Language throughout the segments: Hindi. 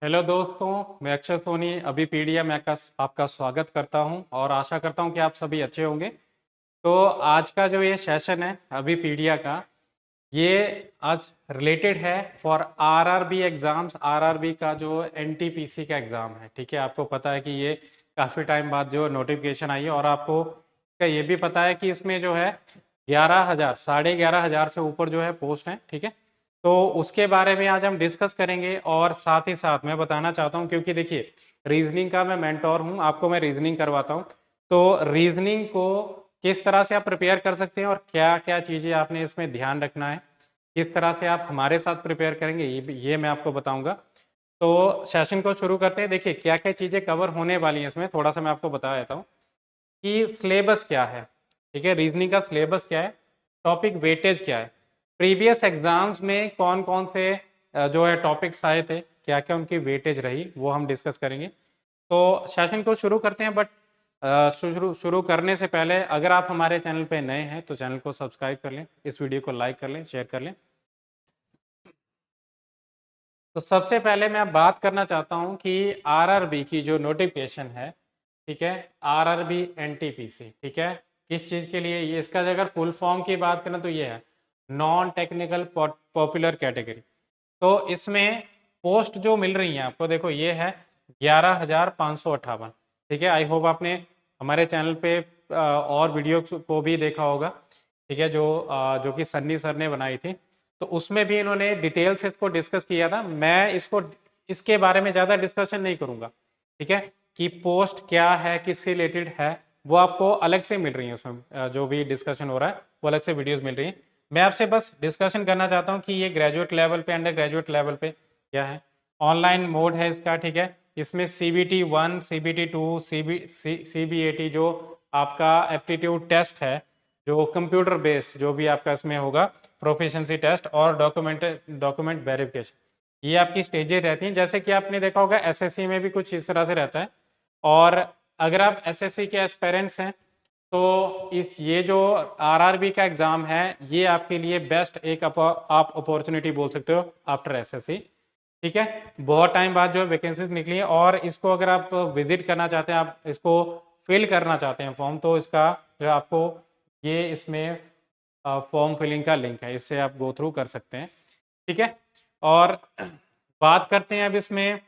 हेलो दोस्तों, मैं अक्षय सोनी अभी में आपका स्वागत करता हूं और आशा करता हूं कि आप सभी अच्छे होंगे। तो आज का जो ये सेशन है अभी का, ये आज रिलेटेड है फॉर आरआरबी एग्जाम्स। आरआरबी का जो एनटीपीसी का एग्ज़ाम है, ठीक है। आपको पता है कि ये काफ़ी टाइम बाद जो नोटिफिकेशन आई है और आपको का ये भी पता है कि इसमें जो है 11,000 11,500 से ऊपर जो है पोस्ट हैं, ठीक है। तो उसके बारे में आज हम डिस्कस करेंगे और साथ ही साथ मैं बताना चाहता हूं, क्योंकि देखिए रीजनिंग का मैं मेंटोर हूं, आपको मैं रीजनिंग करवाता हूं। तो रीजनिंग को किस तरह से आप प्रिपेयर कर सकते हैं और क्या क्या चीज़ें आपने इसमें ध्यान रखना है, किस तरह से आप हमारे साथ प्रिपेयर करेंगे, ये मैं आपको बताऊंगा। तो सेशन को शुरू करते हैं। देखिए क्या क्या चीज़ें कवर होने वाली हैं इसमें, थोड़ा सा मैं आपको बता देता हूँ कि सिलेबस क्या है, ठीक है। रीजनिंग का सिलेबस क्या है, टॉपिक वेटेज क्या है, प्रीवियस एग्जाम्स में कौन कौन से जो है टॉपिक्स आए थे, क्या क्या उनकी वेटेज रही, वो हम डिस्कस करेंगे। तो सेशन को शुरू करते हैं, बट शुरू शुरू करने से पहले अगर आप हमारे चैनल पे नए हैं तो चैनल को सब्सक्राइब कर लें, इस वीडियो को लाइक कर लें, शेयर कर लें। तो सबसे पहले मैं बात करना चाहता हूं कि आरआरबी की जो नोटिफिकेशन है, ठीक है, आरआरबी एनटीपीसी, ठीक है, किस चीज़ के लिए ये, इसका अगर फुल फॉर्म की बात करें तो ये है नॉन टेक्निकल पॉपुलर कैटेगरी। तो इसमें पोस्ट जो मिल रही हैं आपको, देखो ये है 11,558, ठीक है। आई होप आपने हमारे चैनल पे और वीडियो को भी देखा होगा, ठीक है, जो कि सन्नी सर ने बनाई थी। तो उसमें भी इन्होंने डिटेल से इसको डिस्कस किया था। मैं इसके बारे में ज़्यादा डिस्कशन नहीं करूँगा, ठीक है, कि पोस्ट क्या है, किससे रिलेटेड है, वो आपको अलग से मिल रही है। उसमें जो भी डिस्कशन हो रहा है वो अलग से वीडियोस मिल रही हैं। मैं आपसे बस डिस्कशन करना चाहता हूँ कि ये ग्रेजुएट लेवल पे, अंडर ग्रेजुएट लेवल पे क्या है। ऑनलाइन मोड है इसका, ठीक है। इसमें CBT 1, CBT 2, CBAT जो आपका एप्टीट्यूड टेस्ट है, जो कंप्यूटर बेस्ड जो भी आपका इसमें होगा, प्रोफिशिएंसी टेस्ट और डॉक्यूमेंट वेरिफिकेशन, ये आपकी स्टेजेस रहती हैं। जैसे कि आपने देखा होगा SSC में भी कुछ इस तरह से रहता है। और अगर आप SSC के एस्पेरेंट्स हैं तो ये जो आरआरबी का एग्जाम है, ये आपके लिए बेस्ट एक आप अपॉर्चुनिटी बोल सकते हो आफ्टर SSC, ठीक है। बहुत टाइम बाद जो वैकेंसीज निकली है और इसको अगर आप विजिट करना चाहते हैं, आप इसको फिल करना चाहते हैं फॉर्म, तो इसका जो आपको ये इसमें फॉर्म फिलिंग का लिंक है, इससे आप गो थ्रू कर सकते हैं, ठीक है। और बात करते हैं अब इसमें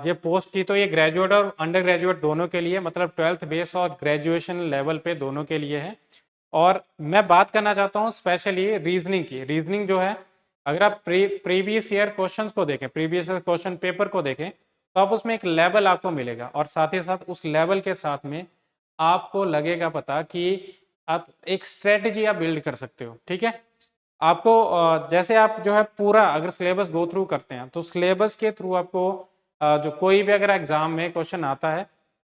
ये पोस्ट की, तो ये ग्रेजुएट और अंडर ग्रेजुएट दोनों के लिए, मतलब 12th बेस और ग्रेजुएशन लेवल पे दोनों के लिए है। और मैं बात करना चाहता हूँ स्पेशली रीजनिंग की। रीजनिंग जो है, अगर आप प्रीवियस ईयर क्वेश्चंस को देखें, प्रीवियस ईयर क्वेश्चन पेपर को देखें, तो आप उसमें एक लेवल आपको मिलेगा और साथ ही साथ उस लेवल के साथ में आपको लगेगा पता कि आप एक स्ट्रेटजी आप बिल्ड कर सकते हो, ठीक है। आपको जैसे आप जो है पूरा अगर सिलेबस गो थ्रू करते हैं तो सिलेबस के थ्रू आपको जो कोई भी अगर एग्जाम में क्वेश्चन आता है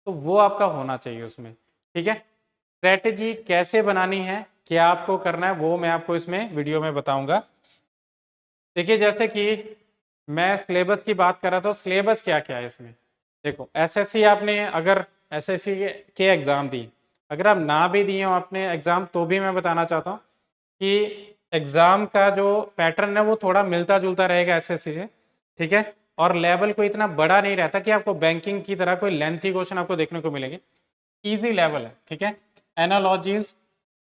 तो वो आपका होना चाहिए उसमें, ठीक है। स्ट्रेटजी कैसे बनानी है, क्या आपको करना है, वो मैं आपको इसमें वीडियो में बताऊंगा। देखिए जैसे कि मैं सिलेबस की बात कर रहा था, सिलेबस क्या क्या है इसमें। देखो SSC आपने अगर SSC के एग्ज़ाम दी, अगर आप ना भी दिए हो आपने एग्ज़ाम, तो भी मैं बताना चाहता हूँ कि एग्ज़ाम का जो पैटर्न है वो थोड़ा मिलता जुलता रहेगा SSC से, ठीक है। और लेवल को इतना बड़ा नहीं रहता कि आपको बैंकिंग की तरह कोई लेंथी क्वेश्चन आपको देखने को मिलेंगे। ईजी लेवल है, ठीक है। एनालॉजीज,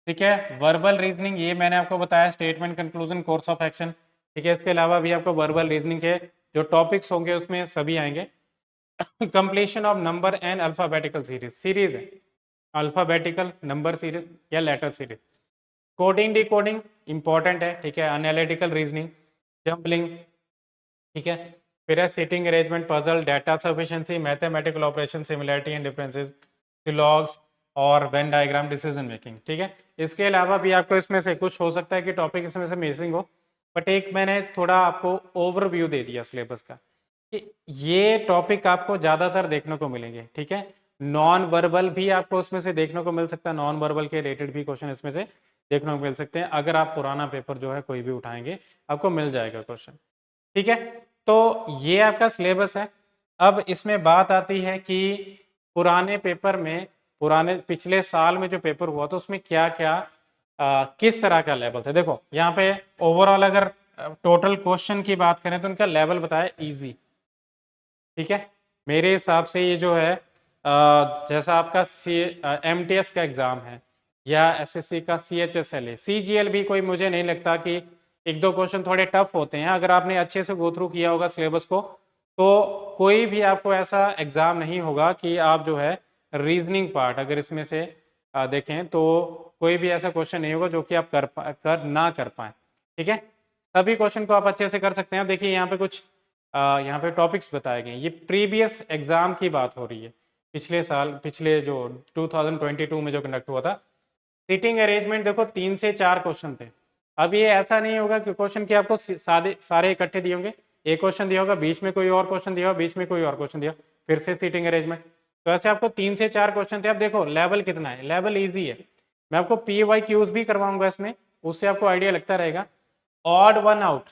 ठीक है, वर्बल रीजनिंग, ये मैंने आपको बताया, statement, conclusion, course of action, ठीक है। इसके अलावा भी आपको वर्बल रीजनिंग के जो टॉपिक्स होंगे उसमें सभी आएंगे। Completion of number and alphabetical series है, अल्फाबेटिकल नंबर सीरीज या letter series. Coding decoding important है, ठीक है। एनालिटिकल रीजनिंग, जंबलिंग, ठीक है। फिर है sitting arrangement, puzzle, data sufficiency, mathematical operation, similarity and differences, syllogisms और वेन डायग्राम, डिसीजन मेकिंग, ठीक है। इसके अलावा भी आपको इसमें से कुछ हो सकता है कि टॉपिक इसमें से मिसिंग हो, बट एक मैंने थोड़ा आपको ओवरव्यू दे दिया सिलेबस का कि ये टॉपिक आपको ज़्यादातर देखने को मिलेंगे, ठीक है। नॉन वर्बल भी आपको उसमें से देखने को मिल सकता है, नॉन वर्बल के रिलेटेड भी क्वेश्चन इसमें से देखने को मिल सकते हैं। अगर आप पुराना पेपर जो है कोई भी उठाएंगे, आपको मिल जाएगा क्वेश्चन, ठीक है। तो ये आपका सिलेबस है। अब इसमें बात आती है कि पुराने पेपर में, पुराने पिछले साल में जो पेपर हुआ था उसमें क्या क्या किस तरह का लेवल था। देखो यहाँ पे ओवरऑल अगर टोटल क्वेश्चन की बात करें तो उनका लेवल बताया इजी, ठीक है। मेरे हिसाब से ये जो है जैसा आपका MTS का एग्ज़ाम है या SSC का CHSL है, CGL भी कोई मुझे नहीं लगता कि एक दो क्वेश्चन थोड़े टफ होते हैं। अगर आपने अच्छे से गो थ्रू किया होगा सिलेबस को तो कोई भी आपको ऐसा एग्ज़ाम नहीं होगा कि आप जो है रीजनिंग पार्ट अगर इसमें से देखें तो कोई भी ऐसा क्वेश्चन नहीं होगा जो कि आप ना कर पाएँ। ठीक है, सभी क्वेश्चन को आप अच्छे से कर सकते हैं। देखिए यहाँ पे कुछ यहाँ पे टॉपिक्स बताए गए हैं। ये प्रीवियस एग्जाम की बात हो रही है, पिछले साल, पिछले जो 2022 में जो कंडक्ट हुआ था। सीटिंग अरेंजमेंट देखो 3 से 4 क्वेश्चन थे। अब ये ऐसा नहीं होगा कि क्वेश्चन के आपको सारे इकट्ठे दिए होंगे। एक क्वेश्चन दिया होगा, बीच में कोई और क्वेश्चन दिया होगा, बीच में कोई और क्वेश्चन दिया, फिर से सीटिंग अरेंजमेंट। तो ऐसे आपको 3 से 4 क्वेश्चन थे। अब देखो लेवल कितना है, लेवल ईजी है। मैं आपको PYQs भी करवाऊंगा इसमें, उससे आपको आइडिया लगता रहेगा। ऑड वन आउट,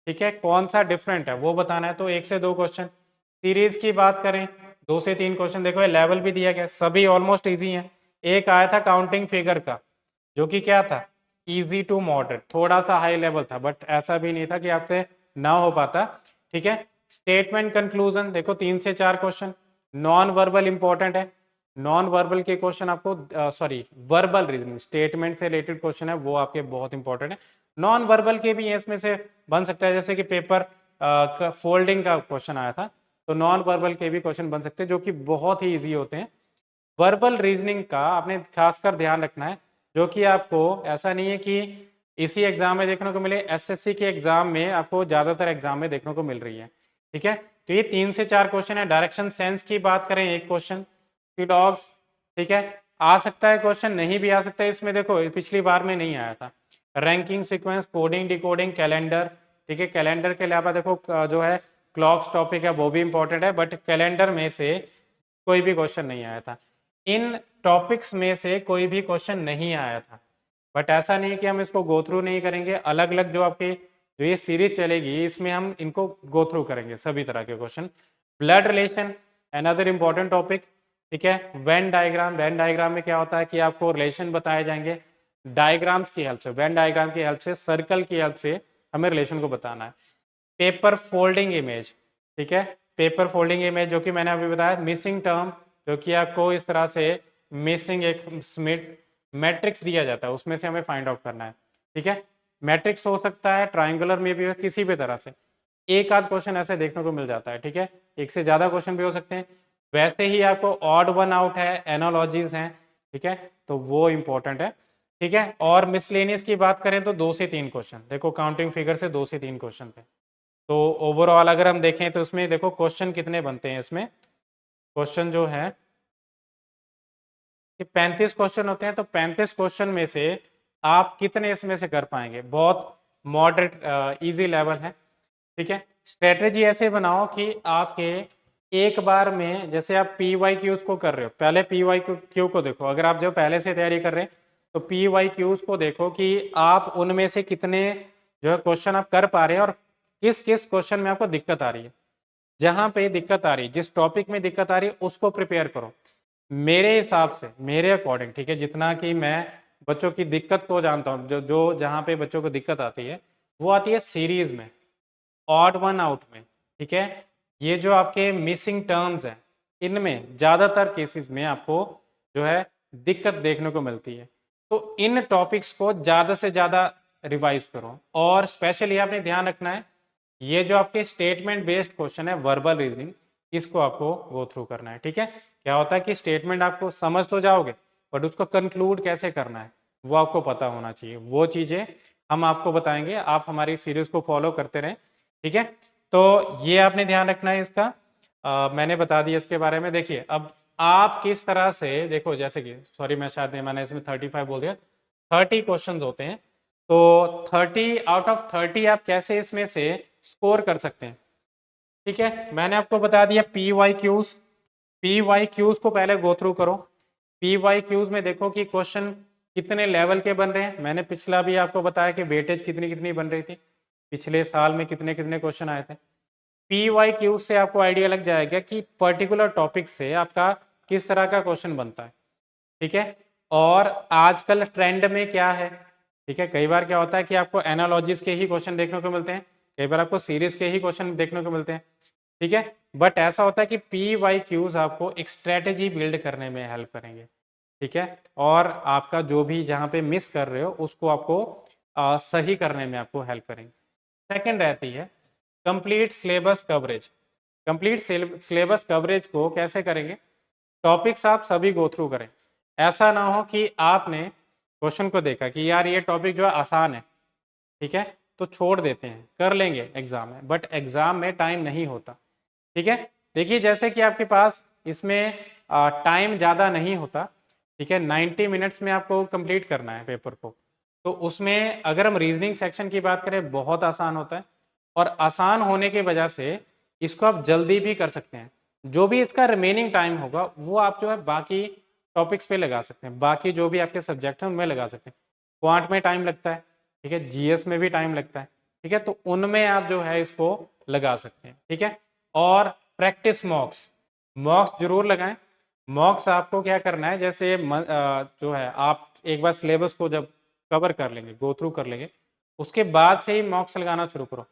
ठीक है, कौन सा डिफरेंट है वो बताना है, तो 1 से 2 क्वेश्चन। सीरीज की बात करें 2 से 3 क्वेश्चन। देखो ये लेवल भी दिया गया, सभी ऑलमोस्ट इजी हैं। एक आया था काउंटिंग फिगर का, जो कि क्या था, इजी टू मॉडरेट, थोड़ा सा हाई लेवल था, बट ऐसा भी नहीं था कि आपसे ना हो पाता। ठीक है, स्टेटमेंट कंक्लूजन देखो 3 से 4 क्वेश्चन। नॉन वर्बल इंपॉर्टेंट है, नॉन वर्बल के क्वेश्चन आपको सॉरी वर्बल रीजनिंग स्टेटमेंट से रिलेटेड क्वेश्चन है वो आपके बहुत इंपॉर्टेंट है। नॉन वर्बल के भी इसमें से बन सकता है, जैसे कि पेपर फोल्डिंग का क्वेश्चन आया था, तो नॉन वर्बल के भी क्वेश्चन बन सकते हैं जो कि बहुत ही ईजी होते हैं। वर्बल रीजनिंग का आपने खासकर ध्यान रखना है, जो कि आपको ऐसा नहीं है कि इसी एग्जाम में देखने को मिले, SSC के एग्जाम में आपको ज़्यादातर एग्जाम में देखने को मिल रही है। ठीक है, तो ये 3 से 4 क्वेश्चन है। डायरेक्शन सेंस की बात करें एक क्वेश्चन, डॉग्स, ठीक है, आ सकता है क्वेश्चन, नहीं भी आ सकता है। इसमें देखो पिछली बार में नहीं आया था। Ranking sequence, coding decoding, calendar, ठीक है, कैलेंडर के अलावा देखो जो है क्लॉक्स टॉपिक है वो भी इंपॉर्टेंट है, बट कैलेंडर में से कोई भी क्वेश्चन नहीं आया था। इन टॉपिक्स में से कोई भी क्वेश्चन नहीं आया था, बट ऐसा नहीं कि हम इसको गो थ्रू नहीं करेंगे। अलग अलग जो आपके जो ये सीरीज चलेगी इसमें हम इनको गो थ्रू करेंगे सभी तरह के question. Blood relation another important topic, ठीक है। वेन डायग्राम, वेन डायग्राम में क्या होता है कि आपको रिलेशन बताए जाएंगे डायग्राम्स की हेल्प से, वेन डायग्राम की हेल्प से, सर्कल की हेल्प से हमें रिलेशन को बताना है। पेपर फोल्डिंग इमेज, ठीक है, पेपर फोल्डिंग इमेज जो कि मैंने अभी बताया। मिसिंग टर्म, जो कि आपको इस तरह से मिसिंग एक मैट्रिक्स दिया जाता है, उसमें से हमें फाइंड आउट करना है। ठीक है, मैट्रिक्स हो सकता है, ट्राइंगुलर में भी हो, किसी भी तरह से एक आध क्वेश्चन ऐसे देखने को मिल जाता है। ठीक है, एक से ज़्यादा क्वेश्चन भी हो सकते हैं। वैसे ही आपको ऑड वन आउट है, एनालॉजीज हैं, ठीक है, तो वो इंपॉर्टेंट है। ठीक है, और मिसलेनियस की बात करें तो 2 से 3 क्वेश्चन, देखो काउंटिंग फिगर से 2 से 3 क्वेश्चन थे। तो ओवरऑल अगर हम देखें तो उसमें देखो क्वेश्चन कितने बनते हैं, इसमें क्वेश्चन जो है कि 35 क्वेश्चन होते हैं। तो 35 क्वेश्चन में से आप कितने इसमें से कर पाएंगे, बहुत मॉडरेट इजी लेवल है। ठीक है, स्ट्रेटेजी ऐसे बनाओ कि आपके एक बार में, जैसे आप PYQs को कर रहे हो, पहले PYQ को देखो। अगर आप जो पहले से तैयारी कर रहे हैं तो PYQs को देखो कि आप उनमें से कितने जो है क्वेश्चन आप कर पा रहे हैं और किस किस क्वेश्चन में आपको दिक्कत आ रही है। जहां पे दिक्कत आ रही है, जिस टॉपिक में दिक्कत आ रही है उसको प्रिपेयर करो। मेरे हिसाब से, मेरे अकॉर्डिंग, ठीक है, जितना कि मैं बच्चों की दिक्कत को जानता हूँ, जो जो जहाँ पे बच्चों को दिक्कत आती है वो आती है सीरीज में, ऑड वन आउट में। ठीक है, ये जो आपके मिसिंग टर्म्स हैं इनमें ज़्यादातर केसेस में आपको जो है दिक्कत देखने को मिलती है। तो इन टॉपिक्स को ज़्यादा से ज़्यादा रिवाइज करो, और स्पेशली आपने ध्यान रखना है ये जो आपके स्टेटमेंट बेस्ड क्वेश्चन है, वर्बल रीजनिंग, इसको आपको गो थ्रू करना है। ठीक है, क्या होता है कि स्टेटमेंट आपको समझ तो जाओगे, बट उसको कंक्लूड कैसे करना है वो आपको पता होना चाहिए। वो चीज़ें हम आपको बताएंगे, आप हमारी सीरीज को फॉलो करते रहें। ठीक है, तो ये आपने ध्यान रखना है इसका। मैंने बता दिया इसके बारे में। देखिए अब आप किस तरह से देखो, जैसे कि सॉरी मैं शायद मैंने इसमें 35 बोल दिया, 30 क्वेश्चंस होते हैं। तो 30 आउट ऑफ 30 आप कैसे इसमें से स्कोर कर सकते हैं। ठीक है, मैंने आपको बता दिया पी वाई क्यूज को पहले गो थ्रू करो। PYQs में देखो कि क्वेश्चन कितने लेवल के बन रहे हैं। मैंने पिछला भी आपको बताया कि वेटेज कितनी कितनी बन रही थी, पिछले साल में कितने कितने क्वेश्चन आए थे। PYQ से आपको आइडिया लग जाएगा कि पर्टिकुलर टॉपिक से आपका किस तरह का क्वेश्चन बनता है। ठीक है, और आजकल ट्रेंड में क्या है। ठीक है, कई बार क्या होता है कि आपको एनालॉजीज के ही क्वेश्चन देखने को मिलते हैं, कई बार आपको सीरीज के ही क्वेश्चन देखने को मिलते हैं। ठीक है। बट ऐसा होता है कि PYQs आपको एक स्ट्रेटेजी बिल्ड करने में हेल्प करेंगे, ठीक है, और आपका जो भी जहाँ पे मिस कर रहे हो उसको आपको सही करने में आपको हेल्प करेंगे। सेकंड रहती है complete syllabus coverage. Complete syllabus coverage को कैसे करेंगे? टॉपिक्स आप सभी गो थ्रू करें। ऐसा ना हो कि आपने क्वेश्चन को देखा कि यार ये टॉपिक जो है आसान है, ठीक है, तो छोड़ देते हैं, कर लेंगे एग्जाम में, बट एग्जाम में टाइम नहीं होता, ठीक है। देखिए जैसे कि आपके पास इसमें टाइम ज़्यादा नहीं होता, ठीक है, 90 मिनट्स में आपको कंप्लीट करना है पेपर को, तो उसमें अगर हम रीजनिंग सेक्शन की बात करें बहुत आसान होता है, और आसान होने की वजह से इसको आप जल्दी भी कर सकते हैं। जो भी इसका रिमेनिंग टाइम होगा वो आप जो है बाकी टॉपिक्स पे लगा सकते हैं, बाकी जो भी आपके सब्जेक्ट हैं उनमें लगा सकते हैं। क्वांट में टाइम लगता है, ठीक है, जीएस में भी टाइम लगता है, ठीक है, तो उनमें आप जो है इसको लगा सकते हैं, ठीक है। और प्रैक्टिस मॉक्स, मॉक्स जरूर लगाएं। मॉक्स आपको क्या करना है, जैसे जो है आप एक बार सिलेबस को जब कवर कर लेंगे, गो थ्रू कर लेंगे, उसके बाद से ही मॉक्स लगाना शुरू करो।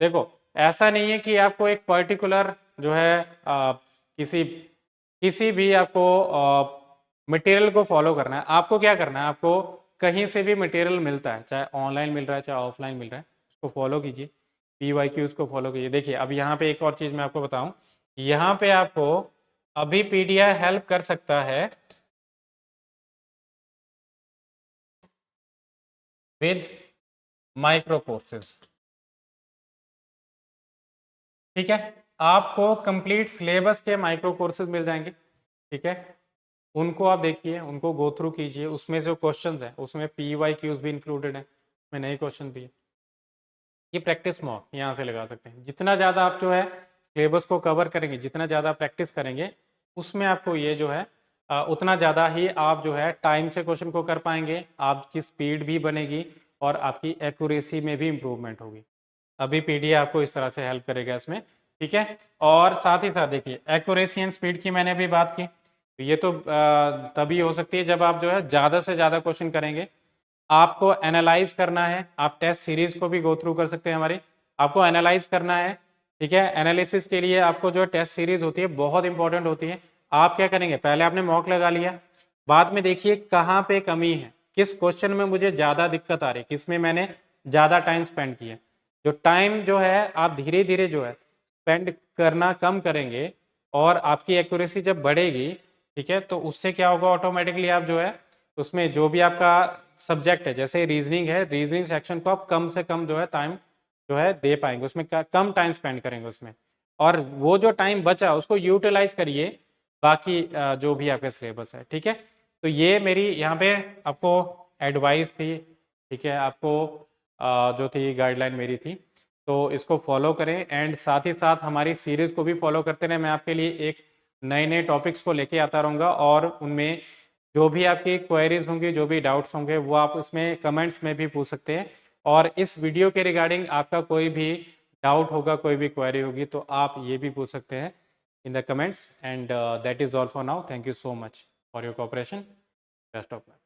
देखो ऐसा नहीं है कि आपको एक पर्टिकुलर जो है किसी किसी भी आपको मटेरियल को फॉलो करना है। आपको क्या करना है, आपको कहीं से भी मटेरियल मिलता है, चाहे ऑनलाइन मिल रहा है चाहे ऑफलाइन मिल रहा है, उसको फॉलो कीजिए, PYQ को फॉलो कीजिए। देखिए अब यहाँ पे एक और चीज़ मैं आपको बताऊँ, यहाँ पे आपको अभी पीडीआई हेल्प कर सकता है विद माइक्रो कोर्सेज, ठीक है। आपको कंप्लीट सिलेबस के माइक्रो कोर्सेज मिल जाएंगे, ठीक है, उनको आप देखिए, उनको गो थ्रू कीजिए, उसमें जो क्वेश्चंस हैं उसमें PYQs भी इंक्लूडेड हैं, उसमें नए क्वेश्चन भी है। ये प्रैक्टिस मॉक यहाँ से लगा सकते हैं। जितना ज़्यादा आप जो है सिलेबस को कवर करेंगे, जितना ज़्यादा प्रैक्टिस करेंगे, उसमें आपको ये जो है उतना ज़्यादा ही आप जो है टाइम से क्वेश्चन को कर पाएंगे, आपकी स्पीड भी बनेगी और आपकी एक्यूरेसी में भी इम्प्रूवमेंट होगी। अभी पीडीए आपको इस तरह से हेल्प करेगा इसमें, ठीक है। और साथ ही साथ देखिए एक्यूरेसी एंड स्पीड की मैंने अभी बात की, तो ये तो तभी हो सकती है जब आप जो है ज़्यादा से ज़्यादा क्वेश्चन करेंगे। आपको एनालाइज करना है, आप टेस्ट सीरीज को भी गो थ्रू कर सकते हैं हमारी, आपको एनालाइज करना है, ठीक है। एनालिसिस के लिए आपको जो टेस्ट सीरीज होती है बहुत इंपॉर्टेंट होती है। आप क्या करेंगे, पहले आपने मॉक लगा लिया, बाद में देखिए कहाँ पे कमी है, किस क्वेश्चन में मुझे ज़्यादा दिक्कत आ रही है, किस में मैंने ज़्यादा टाइम स्पेंड किया। जो टाइम जो है आप धीरे धीरे जो है स्पेंड करना कम करेंगे और आपकी एक्यूरेसी जब बढ़ेगी, ठीक है, तो उससे क्या होगा, ऑटोमेटिकली आप जो है उसमें जो भी आपका सब्जेक्ट है, जैसे रीजनिंग है, रीजनिंग सेक्शन को आप कम से कम जो है टाइम जो है दे पाएंगे, उसमें कम टाइम स्पेंड करेंगे उसमें, और वो जो टाइम बचा उसको यूटिलाइज करिए बाकी जो भी आपका सिलेबस है, ठीक है। तो ये मेरी यहाँ पे आपको एडवाइस थी, ठीक है, आपको जो थी गाइडलाइन मेरी थी, तो इसको फॉलो करें एंड साथ ही साथ हमारी सीरीज़ को भी फॉलो करते रहें। मैं आपके लिए एक नए नए टॉपिक्स को लेके आता रहूँगा और उनमें जो भी आपकी क्वेरीज होंगी, जो भी डाउट्स होंगे, वो आप उसमें कमेंट्स में भी पूछ सकते हैं। और इस वीडियो के रिगार्डिंग आपका कोई भी डाउट होगा, कोई भी क्वेरी होगी, तो आप ये भी पूछ सकते हैं in the comments. And that is all for now. Thank you so much for your cooperation. Best of luck.